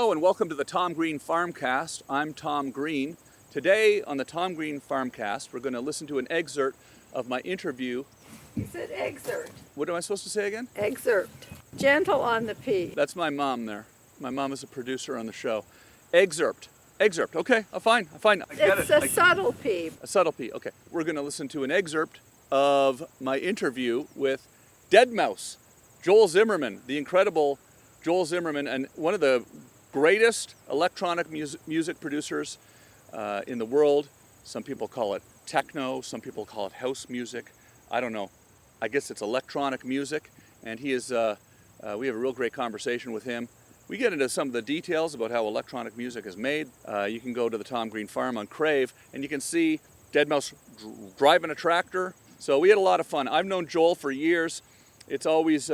Hello and welcome to the Tom Green Farmcast. I'm Tom Green. Today on the Tom Green Farmcast, we're going to listen to an excerpt of my interview. You said excerpt. What am I supposed to say again? Excerpt. Gentle on the P. That's my mom there. My mom is a producer on the show. Excerpt. Excerpt. Okay, fine. I get It's it. a subtle P. A subtle P. Okay. We're going to listen to an excerpt of my interview with deadmau5, Joel Zimmerman, the incredible Joel Zimmerman, and one of the greatest electronic music producers in the world. Some people call it techno, some people call it house music. I don't know. I guess it's electronic music, and he is. We have a real great conversation with him. We get into some of the details about how electronic music is made. You can go to the Tom Green Farm on Crave, and you can see deadmau5 driving a tractor. So we had a lot of fun. I've known Joel for years. It's always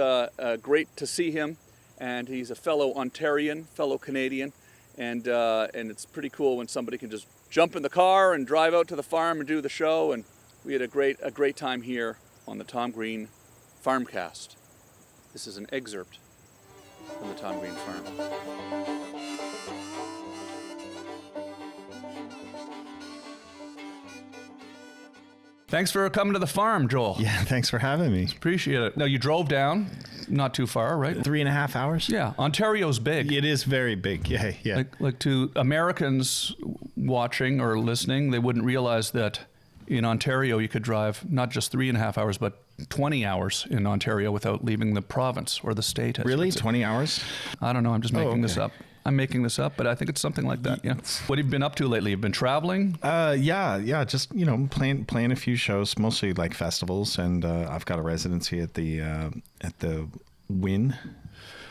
great to see him, and he's a fellow Ontarian, fellow Canadian, and it's pretty cool when somebody can just jump in the car and drive out to the farm and do the show. And we had a great time here on the Tom Green Farmcast. This is an excerpt from the Tom Green Farm. Thanks for coming to the farm, Joel. Yeah, thanks for having me. Appreciate it. Now, you drove down, not too far, right? 3.5 hours? Yeah, Ontario's big. It is very big, yeah. Like to Americans watching or listening, they wouldn't realize that in Ontario you could drive not just 3.5 hours, but 20 hours in Ontario without leaving the province or the state. Really? 20 hours? I don't know, I'm just making this okay. up. I'm making this up, but I think it's something like that, yeah. What have you been up to lately? You've been traveling? Yeah, just, playing a few shows, mostly like festivals, and I've got a residency at the Wynn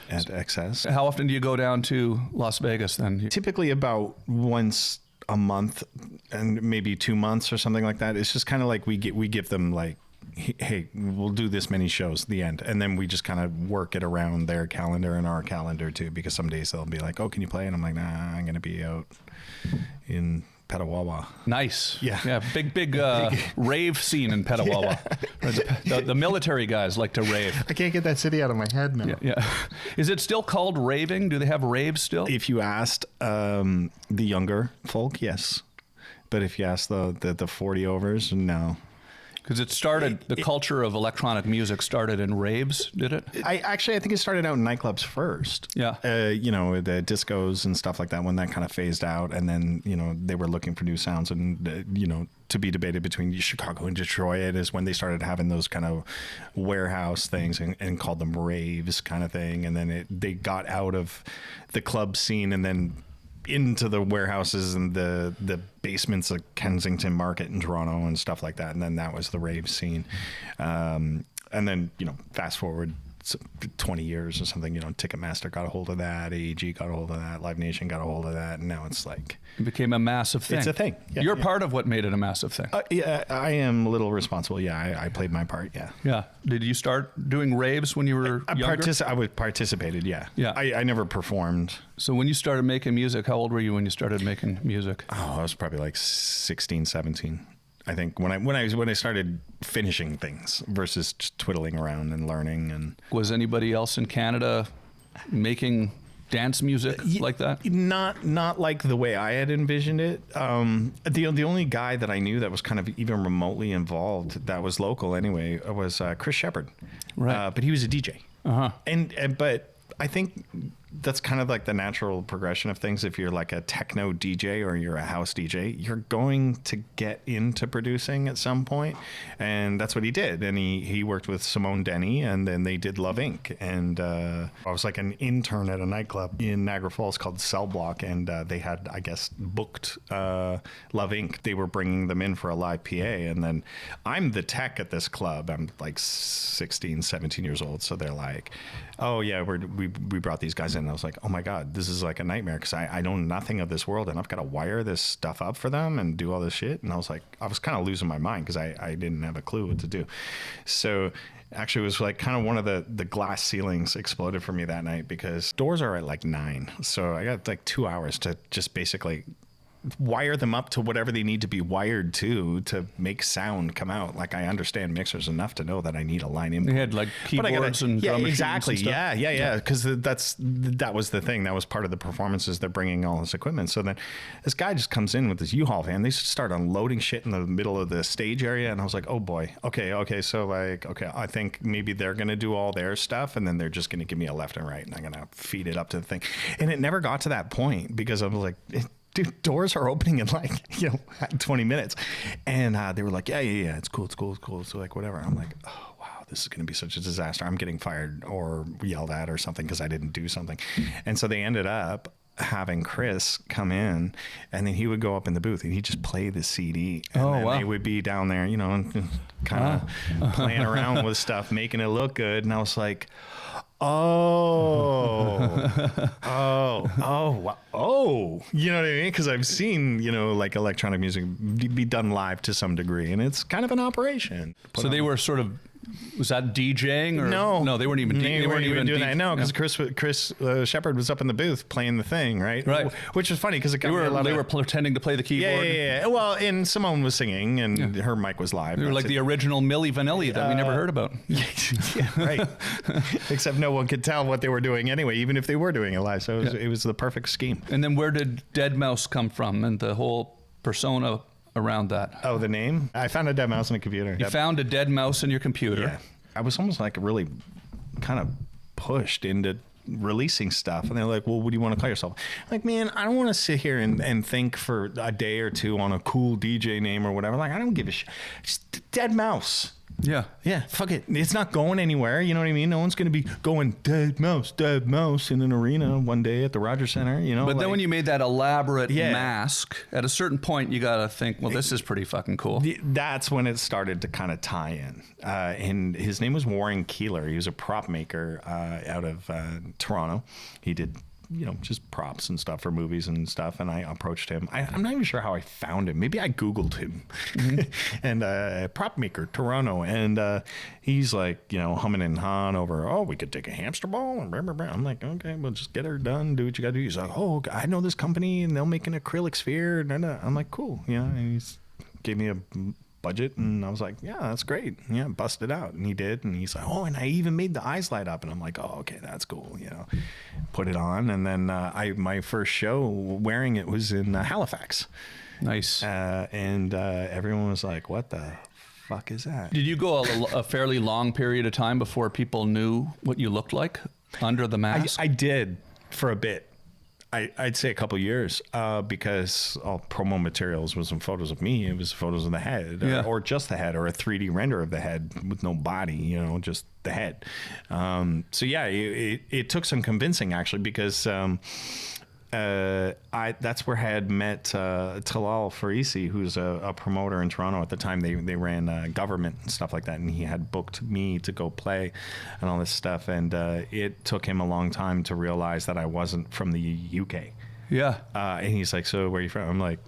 at XS. How often do you go down to Las Vegas then? Typically about once a month and maybe 2 months or something like that. It's just kind of like we give them like, hey, we'll do this many shows, the end. And then we just kind of work it around their calendar and our calendar too, because some days they'll be like, oh, can you play? And I'm like, nah, I'm going to be out in Petawawa. Nice. Yeah. Big rave scene in Petawawa. Yeah. The military guys like to rave. I can't get that city out of my head now. Yeah. Is it still called raving? Do they have raves still? If you asked the younger folk, yes. But if you ask the 40 overs, no. Because it started, the culture of electronic music started in raves, did it? I think it started out in nightclubs first. Yeah. The discos and stuff like that, when that kind of phased out. And then, they were looking for new sounds and, to be debated between Chicago and Detroit is when they started having those kind of warehouse things and called them raves kind of thing. And then they got out of the club scene and then into the warehouses and the basements of Kensington Market in Toronto and stuff like that. And then that was the rave scene. And then, fast forward 20 years or something, Ticketmaster got a hold of that, AEG got a hold of that, Live Nation got a hold of that. And now it's like... It became a massive thing. It's a thing. Yeah, You're part of what made it a massive thing. Yeah, I am a little responsible. Yeah, I played my part, yeah. Yeah. Did you start doing raves when you were younger? I participated, yeah. Yeah. I never performed. So when you started making music, how old were you when you started making music? Oh, I was probably like 16, 17. I think when I started finishing things versus just twiddling around and learning. And was anybody else in Canada making dance music like that? Not like the way I had envisioned it. The only guy that I knew that was kind of even remotely involved that was local anyway was Chris Shepard. Right. But he was a DJ. Uh-huh. But I think that's kind of like the natural progression of things. If you're like a techno DJ or you're a house DJ, you're going to get into producing at some point. And that's what he did. And he worked with Simone Denny, and then they did Love Inc. And I was like an intern at a nightclub in Niagara Falls called Cell Block. And they had, I guess, booked Love Inc. They were bringing them in for a live PA. And then I'm the tech at this club. I'm like 16, 17 years old. So they're like, oh, yeah, we brought these guys in. And I was like, oh my God, this is like a nightmare because I know nothing of this world and I've got to wire this stuff up for them and do all this shit. And I was kind of losing my mind because I didn't have a clue what to do. So actually it was like kind of one of the glass ceilings exploded for me that night because doors are at like 9. So I got like 2 hours to just basically wire them up to whatever they need to be wired to make sound come out. Like, I understand mixers enough to know that I need a line input. They had like keyboards and drum machines exactly. and stuff. Yeah. Because that was the thing. That was part of the performances. They're bringing all this equipment. So then this guy just comes in with this U-Haul van. They start unloading shit in the middle of the stage area, and I was like, oh boy. Okay. So like, I think maybe they're gonna do all their stuff, and then they're just gonna give me a left and right, and I'm gonna feed it up to the thing. And it never got to that point because I was like, dude, doors are opening in like 20 minutes, and they were like, yeah, it's cool. So like, whatever. I'm like, oh wow, this is gonna be such a disaster. I'm getting fired or yelled at or something because I didn't do something. And so they ended up having Chris come in, and then he would go up in the booth and he'd just play the CD, and then they would be down there, kind of playing around with stuff, making it look good. And I was like, oh, you know what I mean? Because I've seen, like electronic music be done live to some degree, and it's kind of an operation. So they were sort of, was that DJing or no? They weren't even. They weren't even doing that. No, because Chris Shepard was up in the booth playing the thing, right? Which was funny because it got they were pretending to play the keyboard. Yeah. Well, and Simone was singing, and her mic was live. They were like the original Milli Vanilli that we never heard about. Yeah, right. Except no one could tell what they were doing anyway, even if they were doing it live. So it was the perfect scheme. And then where did deadmau5 come from, and the whole persona around that? Oh, the name? I found a dead mouse in a computer. You found a dead mouse in your computer? Yeah. I was almost like really kind of pushed into releasing stuff, and they're like, well, what do you want to call yourself? I'm like, man, I don't want to sit here and think for a day or two on a cool DJ name or whatever. Like, I don't give a shit. Just Dead Mouse. Yeah, fuck it. It's not going anywhere. You know what I mean? No one's going to be going dead mouse in an arena one day at the Rogers Center, But then when you made that elaborate mask, at a certain point, you got to think, well, this is pretty fucking cool. That's when it started to kind of tie in. And his name was Warren Keeler. He was a prop maker out of Toronto. He did just props and stuff for movies and stuff. And I approached him. I'm not even sure how I found him. Maybe I Googled him. And prop maker, Toronto. And he's like, humming and hawing over, we could take a hamster ball. And blah, blah, blah. I'm like, okay, well, just get her done. Do what you got to do. He's like, I know this company, and they'll make an acrylic sphere. And I'm like, cool. And he's gave me a budget, and I was like, yeah, that's great. Yeah, bust it out. And he did. And he's like, and I even made the eyes light up. And I'm like, okay, that's cool. Put it on. And then my first show wearing it was in Halifax. Nice. And everyone was like, what the fuck is that? Did you go a fairly long period of time before people knew what you looked like under the mask? I did for a bit. I'd say a couple years, because all promo materials wasn't photos of me. It was photos of the head, or just the head, or a 3D render of the head with no body, just the head. So yeah, it took some convincing, actually, because that's where I had met Talal Farisi, who's a promoter in Toronto at the time. They ran government and stuff like that, and he had booked me to go play and all this stuff. And it took him a long time to realize that I wasn't from the UK. Yeah. And he's like, so where are you from? I'm like,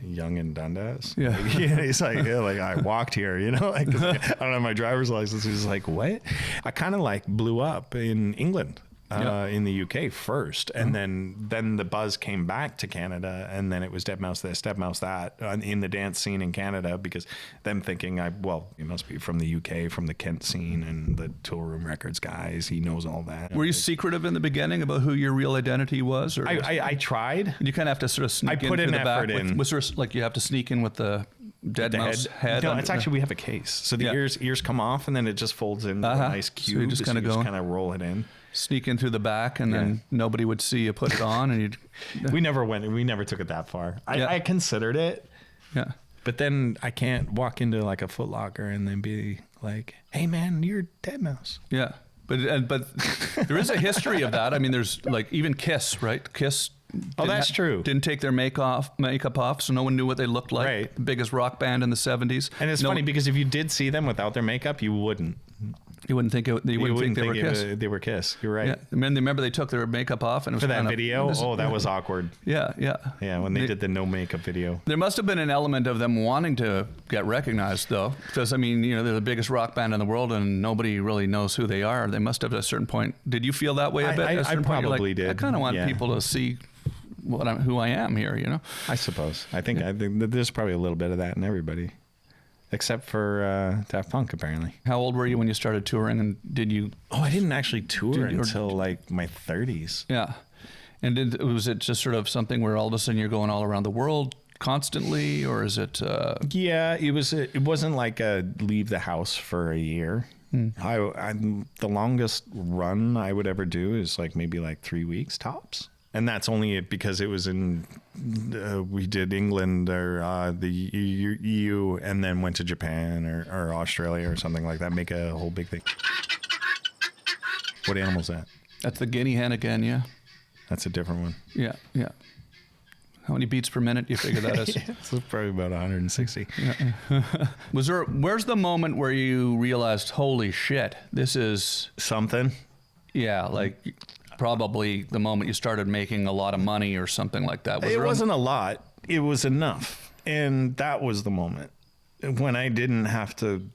Young and Dundas. Yeah. He's like, like I walked here, like, I don't have my driver's license. He's like, what? I kind of like blew up in England. In the UK first, and then the buzz came back to Canada, and then it was deadmau5 this, deadmau5 that in the dance scene in Canada, because them thinking you must be from the UK, from the Kent scene and the Tool Room Records guys. He knows all that. Were you secretive in the beginning about who your real identity was? Or I tried. You kind of have to sort of sneak in. I put in effort in. Was there like you have to sneak in with the deadmau5 head? No, it's actually we have a case, so the ears come off, and then it just folds into a nice cube. So you just kind of roll it in. Sneak in through the back, and then nobody would see you put it on, and you'd... We never took it that far. I considered it. Yeah. But then I can't walk into like a Foot Locker and then be like, hey man, you're deadmau5. Yeah. But there is a history of that. I mean, there's like even Kiss, right? Kiss... that's true. Didn't take their makeup off, so no one knew what they looked like. Right. The biggest rock band in the 70s. And it's funny because if you did see them without their makeup, you wouldn't. You wouldn't think they were Kiss. They were Kiss. You're right. Yeah. Remember they took their makeup off, and it was for that video. That was awkward. Yeah. Yeah, when they did the no makeup video. There must have been an element of them wanting to get recognized, though, because I mean, they're the biggest rock band in the world, and nobody really knows who they are. They must have at a certain point. Did you feel that way a bit? I probably did. I kind of want people to see who I am here, you know? I suppose. I think that there's probably a little bit of that in everybody, except for Daft Punk, apparently. How old were you when you started touring, and did you? Oh, I didn't actually tour until like my 30s. Yeah. And was it just sort of something where all of a sudden you're going all around the world constantly, or is it? Yeah, it was. It wasn't like a leave the house for a year. The longest run I would ever do is like maybe like 3 weeks tops. And that's only because it was in, we did England or the EU and then went to Japan or Australia or something like that. Make a whole big thing. What animal's that? That's the guinea hen again, yeah? That's a different one. Yeah, yeah. How many beats per minute do you figure that is? It's probably about 160. Yeah. Where's the moment where you realized, holy shit, this is... Something? Yeah, like... Probably the moment you started making a lot of money or something like that. It wasn't a lot. It was enough. And that was the moment when I didn't have to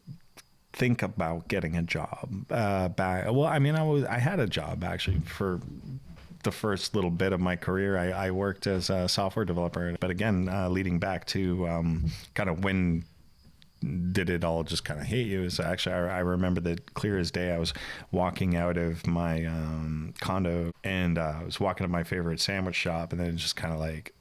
think about getting a job back. Well, I mean, I had a job actually for the first little bit of my career. I worked as a software developer. But again, leading back to kind of when did it all just kind of hit you? Is actually, I remember that clear as day. I was walking out of my condo and I was walking to my favorite sandwich shop, and then just kind of like,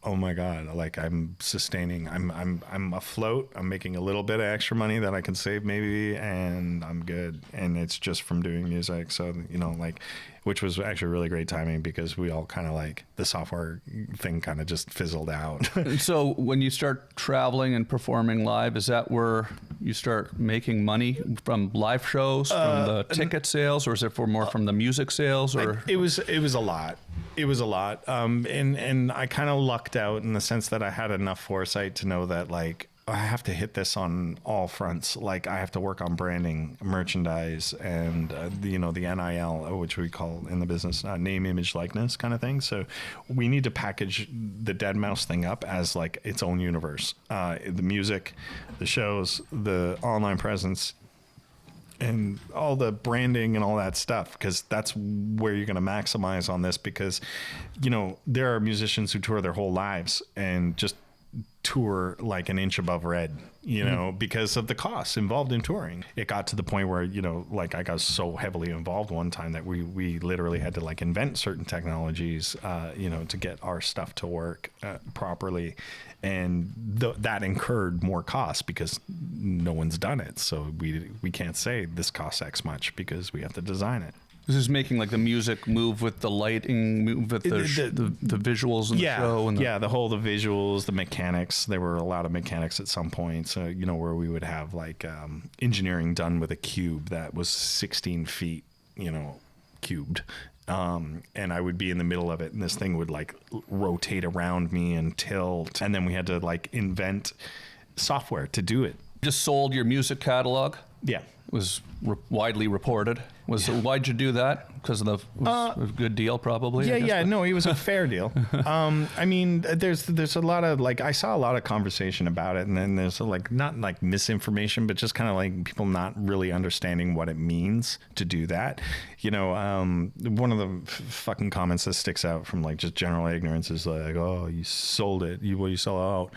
oh my God, like I'm sustaining, I'm afloat. I'm making a little bit of extra money that I can save maybe, and I'm good. And it's just from doing music. So, you know, like, which was actually really great timing because we all kind of like the software thing kind of just fizzled out. So when you start traveling and performing live, is that where you start making money from live shows, from the ticket sales, or is it more from the music sales? Or it was a lot. It was a lot. And I kind of lucked out in the sense that I had enough foresight to know that like, I have to hit this on all fronts. Like I have to work on branding, merchandise, and the NIL, which we call in the business name, image, likeness kind of thing. So we need to package the deadmau5 thing up as like its own universe. The music, the shows, the online presence, and all the branding and all that stuff, because that's where you're going to maximize on this. Because, you know, there are musicians who tour their whole lives and just tour like an inch above red, you know, because of the costs involved in touring. It got to the point where, you know, like I got so heavily involved one time that we literally had to like invent certain technologies, you know, to get our stuff to work properly. And that incurred more costs because no one's done it. So we can't say this costs X much because we have to design it. This is making like the music move with the lighting, move with the visuals in the show. And the visuals, the mechanics. There were a lot of mechanics at some point, you know, where we would have like engineering done with a cube that was 16 feet, you know, cubed. And I would be in the middle of it, and this thing would like rotate around me and tilt. And then we had to like invent software to do it. Just sold your music catalog? Yeah. It was widely reported. Why'd you do that? Because of a good deal, probably? No, it was a fair deal. I mean, there's a lot of, like, I saw a lot of conversation about it, and then there's like, not like misinformation, but just kind of like people not really understanding what it means to do that. You know, one of the fucking comments that sticks out from like just general ignorance is like, oh, you sold it. You sell it out.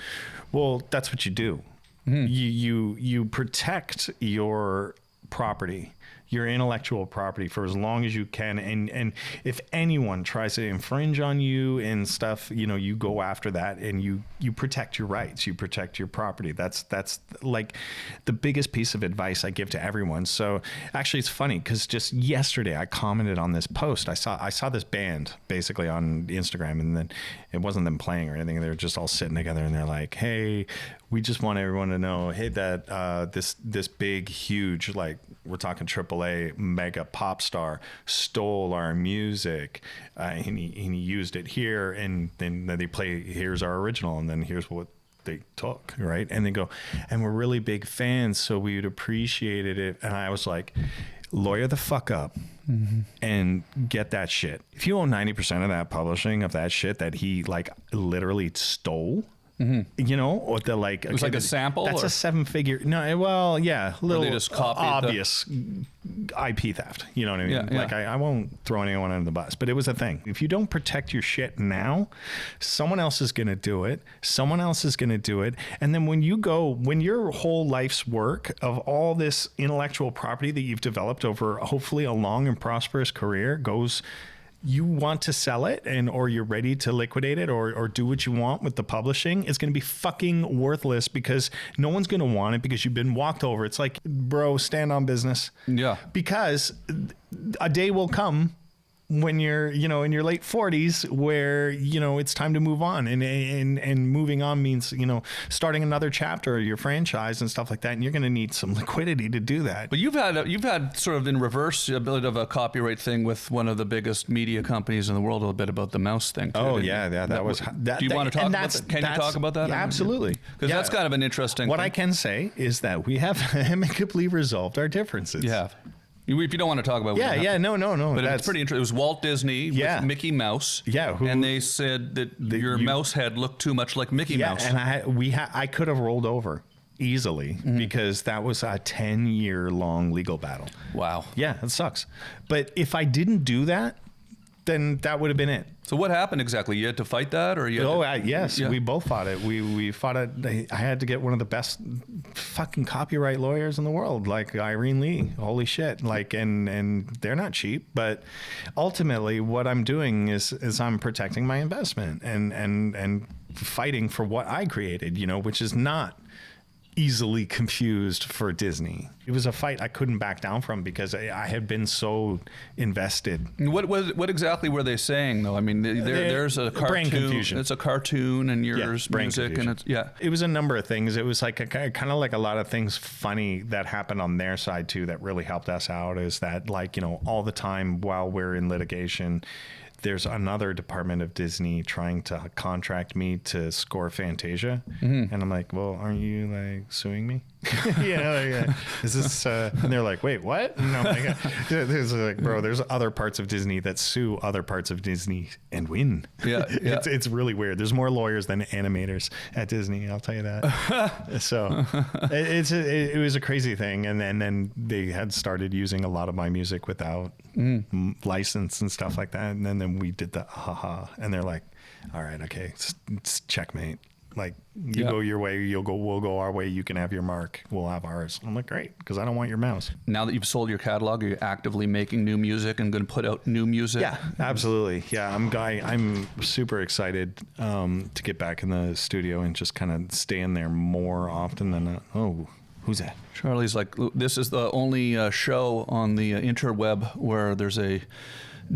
Well, that's what you do. You protect your property, your intellectual property, for as long as you can, and if anyone tries to infringe on you and stuff, you know, you go after that, and you protect your rights, you protect your property. That's like the biggest piece of advice I give to everyone. So actually it's funny because just yesterday I commented on this post. I saw this band basically on Instagram, and then it wasn't them playing or anything. They were just all sitting together, and they're like, hey, we just want everyone to know, hey, that this big, huge, like, we're talking AAA mega pop star stole our music, and he used it here, and then they play, here's our original, and then here's what they took, right? And they go, and we're really big fans, so we would appreciate it. And I was like, lawyer the fuck up and get that shit. If you own 90% of that publishing of that shit that he like literally stole, You know, or the like. It was like a sample? That's or? a 7-figure. No, well, yeah, little they just copied obvious IP theft. You know what I mean? Yeah, Like I won't throw anyone under the bus, but it was a thing. If you don't protect your shit now, someone else is going to do it. Someone else is going to do it, and then when your whole life's work of all this intellectual property that you've developed over hopefully a long and prosperous career goes. You want to sell it or you're ready to liquidate it or do what you want with the publishing, it's going to be fucking worthless because no one's going to want it because you've been walked over. It's like, bro, stand on business. Yeah. Because a day will come when you're, in your late 40s where, it's time to move on and moving on means, starting another chapter of your franchise and stuff like that. And you're going to need some liquidity to do that. But you've had sort of in reverse a bit of a copyright thing with one of the biggest media companies in the world, a little bit about the mouse thing. Too, oh yeah. That was, do you want to talk about that? Can you talk about that? Yeah, absolutely. Because that's kind of an interesting What thing. I can say is that we have amicably resolved our differences. You have. If you don't want to talk about it. No. But it's pretty interesting. It was Walt Disney with Mickey Mouse. Yeah. And they said that your mouse head looked too much like Mickey Mouse. And I could have rolled over easily because that was a 10-year-long legal battle. Wow. Yeah, it sucks. But if I didn't do that, then that would have been it. So what happened exactly? You had to fight that, or yes, we both fought it. We fought it. I had to get one of the best fucking copyright lawyers in the world, like Irene Lee. Holy shit! Like, and they're not cheap. But ultimately, what I'm doing is I'm protecting my investment and fighting for what I created. Which is not easily confused for Disney. It was a fight I couldn't back down from because I had been so invested. What exactly were they saying though? I mean, there's a cartoon. Brain confusion. It's a cartoon and yours music and it's It was a number of things. It was like kind of like a lot of things funny that happened on their side too that really helped us out. Is that all the time while we're in litigation, there's another department of Disney trying to contract me to score Fantasia. And I'm like, well, aren't you like suing me? Is this, and they're like, wait, what? And I'm like, there's other parts of Disney that sue other parts of Disney and win. Yeah. It's really weird. There's more lawyers than animators at Disney. I'll tell you that. So it was a crazy thing. And then they had started using a lot of my music without license and stuff like that. And then we did the and they're like, all right, okay, it's checkmate. Like you go your way, we'll go our way. You can have your mark, we'll have ours. I'm like, great, because I don't want your mouse. Now that you've sold your catalog, are you actively making new music and going to put out new music? Yeah, absolutely. Yeah, I'm super excited to get back in the studio and just kind of stay in there more often than who's that? Charlie's like, this is the only show on the interweb where there's a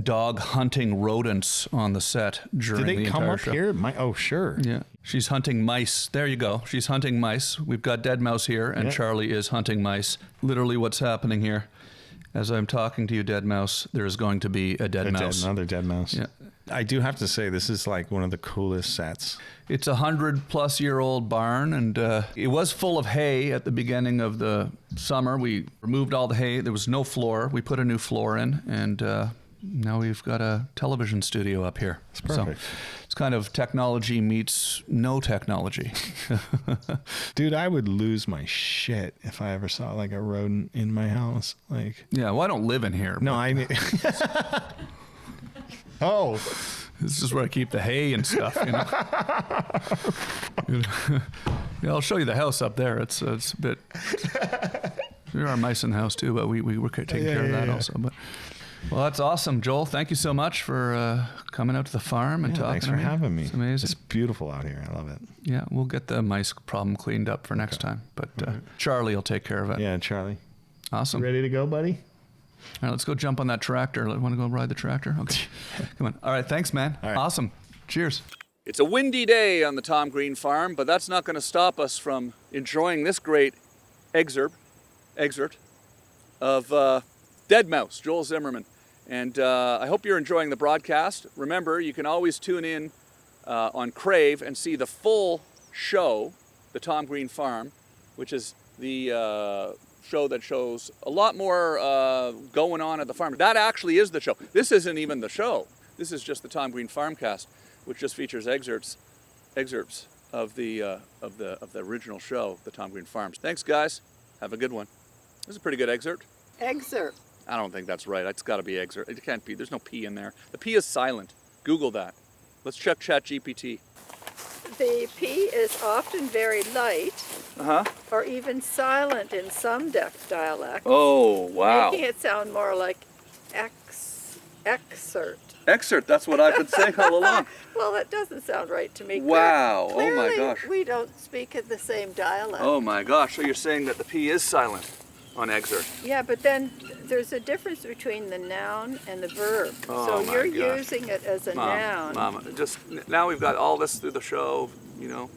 dog hunting rodents on the set during the entire show. Did they come up here? Oh, sure. Yeah. She's hunting mice. There you go. She's hunting mice. We've got Dead Mouse here, and Charlie is hunting mice. Literally what's happening here. As I'm talking to you, Dead Mouse, there is going to be a dead mouse. Another dead mouse. Yeah. I do have to say, this is like one of the coolest sets. It's 100-plus-year-old barn, and it was full of hay at the beginning of the summer. We removed all the hay. There was no floor. We put a new floor in, and now we've got a television studio up here. It's perfect. So it's kind of technology meets no technology. Dude, I would lose my shit if I ever saw like a rodent in my house. Like, yeah, well, I don't live in here. No, I mean... Oh, this is where I keep the hay and stuff. Yeah, I'll show you the house up there. It's a bit. There are mice in the house too, but we were taking care of that also. But well, that's awesome, Joel. Thank you so much for coming out to the farm and talking. Thanks for having me. It's amazing. It's beautiful out here. I love it. Yeah, we'll get the mice problem cleaned up for next time. But Charlie will take care of it. Yeah, Charlie. Awesome. Ready to go, buddy? All right, let's go jump on that tractor. Want to go ride the tractor? Okay. Come on. All right, thanks, man. All right. Awesome. Cheers. It's a windy day on the Tom Green farm, but that's not going to stop us from enjoying this great excerpt of Dead Mouse, Joel Zimmerman. And I hope you're enjoying the broadcast. Remember, you can always tune in on Crave and see the full show, The Tom Green Farm, which is the show that shows a lot more going on at the farm. That actually is the show. This isn't even the show. This is just the Tom Green Farmcast, which just features excerpts of the original show, the Tom Green Farm. Thanks, guys. Have a good one. This is a pretty good excerpt. Excerpt. I don't think that's right. It's got to be excerpt. It can't be. There's no P in there. The P is silent. Google that. Let's check ChatGPT. The P is often very light, or even silent in some dialects. Oh, wow. Making it sound more like excerpt. Excerpt, that's what I've been saying all along. Well, that doesn't sound right to me. Wow, Clearly, oh my gosh. We don't speak in the same dialect. Oh my gosh, so you're saying that the P is silent on excerpt? Yeah, but then there's a difference between the noun and the verb. Oh so you're gosh. using it as a noun. Mama, just now we've got all this through the show, you know.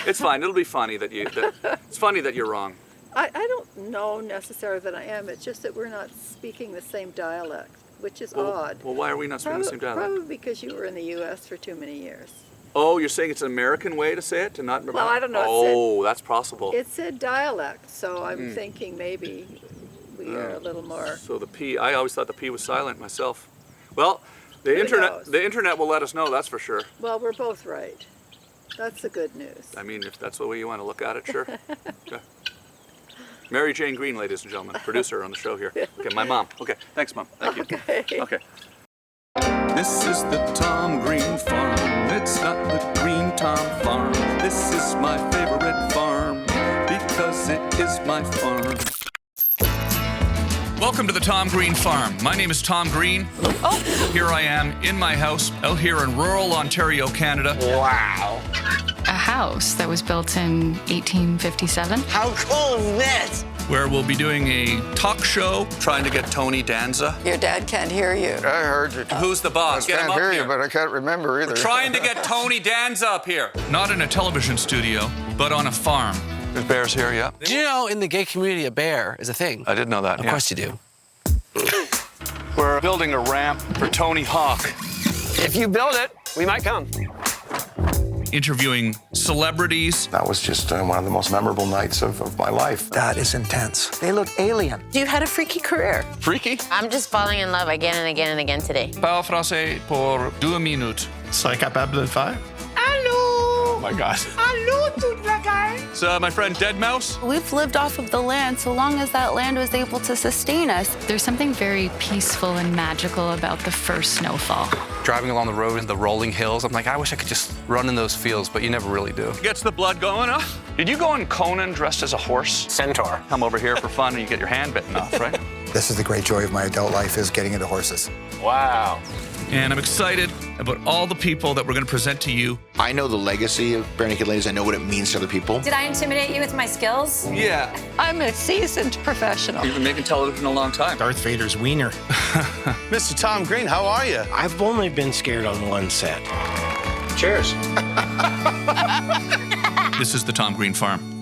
It's fine, it'll be funny it's funny that you're wrong. I don't know necessarily that I am, it's just that we're not speaking the same dialect, which is odd. Well, why are we not speaking the same dialect? Probably because you were in the U.S. for too many years. Oh, you're saying it's an American way to say it? To not... Well, I don't know. Oh, that's possible. It said dialect, so I'm thinking maybe we are a little more... So the P, I always thought the P was silent myself. Well, the internet will let us know, that's for sure. Well, we're both right. That's the good news. I mean, if that's the way you want to look at it, sure. Okay. Mary Jane Green, ladies and gentlemen, producer on the show here. Okay, my mom. Okay, thanks, Mom. Thank you. Okay. This is the Tom Green Farm. It's not the Green Tom Farm. This is my favorite farm because it is my farm. Welcome to the Tom Green Farm. My name is Tom Green. Oh. Here I am in my house out here in rural Ontario, Canada. Wow. A house that was built in 1857. How cool is this? Where we'll be doing a talk show trying to get Tony Danza. Your dad can't hear you. I heard you. Who's the boss? I Get him can't up hear here. you, but I can't remember either. We're trying to get Tony Danza up here. Not in a television studio, but on a farm. There's bears here, yeah. Do you know in the gay community a bear is a thing? I did know that. Of course you do. We're building a ramp for Tony Hawk. If you build it, we might come. Interviewing celebrities. That was just one of the most memorable nights of my life. That is intense. They look alien. You had a freaky career. Freaky? I'm just falling in love again and again and again today. Parle français pour 2 minutes. So I got Babylon 5? Oh my God. Hello, toute la gang. So my friend deadmau5. We've lived off of the land so long as that land was able to sustain us. There's something very peaceful and magical about the first snowfall. Driving along the road in the rolling hills, I'm like, I wish I could just run in those fields, but you never really do. Gets the blood going, huh? Did you go in Conan dressed as a horse? Centaur. Come over here for fun and you get your hand bitten off, right? This is the great joy of my adult life, is getting into horses. Wow. And I'm excited about all the people that we're going to present to you. I know the legacy of Bare Naked Ladies. I know what it means to other people. Did I intimidate you with my skills? Yeah. I'm a seasoned professional. You've been making television a long time. Darth Vader's wiener. Mr. Tom Green, how are you? I've only been scared on one set. Cheers. This is the Tom Green Farm.